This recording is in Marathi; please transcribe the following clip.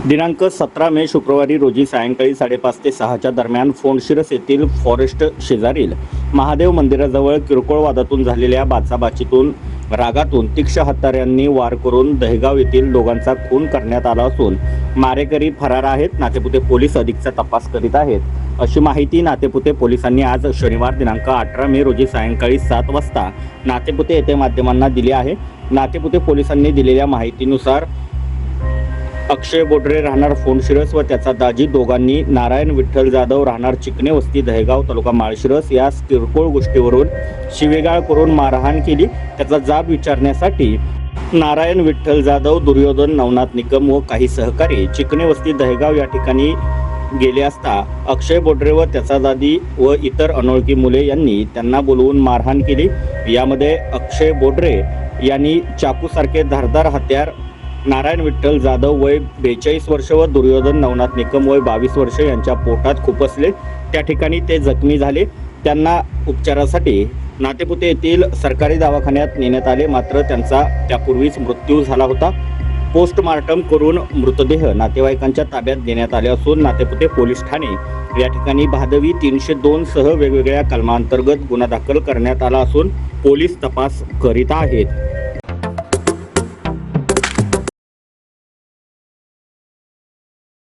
दिनांक 17 मे शुक्रवारी रोजी सायंकाळी 5:30 ते 6च्या दरम्यान फोंडशिरस येथील फॉरेस्ट शेजारील महादेव मंदिराजवळ किरकोळ वादातून झालेल्या बाचाबाचीतून रागातून तीक्ष्ण हत्यारांनी वार करून दहेगाव येथील दोघांचा खून करण्यात आला असून मारेकरी फरार आहेत. नातेपुते पोलीस अधिकचा तपास करीत आहेत, अशी माहिती नातेपुते पोलिसांनी आज शनिवार दिनांक 18 मे रोजी सायंकाळी 7 वाजता नातेपुते येथे माध्यमांना दिली आहे. नातेपुते पोलिसांनी दिलेल्या माहितीनुसार अक्षय बोडरे राहणार फोंडशिरस व त्याचा दाजी दोघांनी नारायण विठ्ठल जाधव राहणार चिकणे वस्ती दहेगाव तालुका माळशिरस या किरकोळ गोष्टीवरून शिवेगाळ करून मारहाण केली. त्याचा जाब विचारण्यासाठी नारायण विठ्ठल जाधव, दुर्योधन नवनाथ निकम व काही सहकारी चिकणे वस्ती दहेगाव या ठिकाणी गेले असता अक्षय बोडरे व त्याचा दादी व इतर अनोळखी मुले यांनी त्यांना बोलवून मारहाण केली. यामध्ये अक्षय बोडरे यांनी चाकूसारखे धारदार हत्यार नारायण विठ्ठल जाधव वय 42 वर्ष व दुर्योधन नवनाथ निकम वय 22 वर्ष यांच्या पोटात खुपसले. त्या ठिकाणी ते जखमी झाले. त्यांना उपचारासाठी नातेपुते येथील सरकारी दवाखान्यात नेण्यात आले, मात्र त्यांचा त्यापूर्वीच मृत्यू झाला होता. पोस्टमार्टम करून मृतदेह नातेवाईकांच्या ताब्यात देण्यात आले असून नातेपुते पोलीस ठाणे या ठिकाणी भादवी 302 सह वेगवेगळ्या कलमांतर्गत गुन्हा दाखल करण्यात आला असून पोलीस तपास करीत आहेत.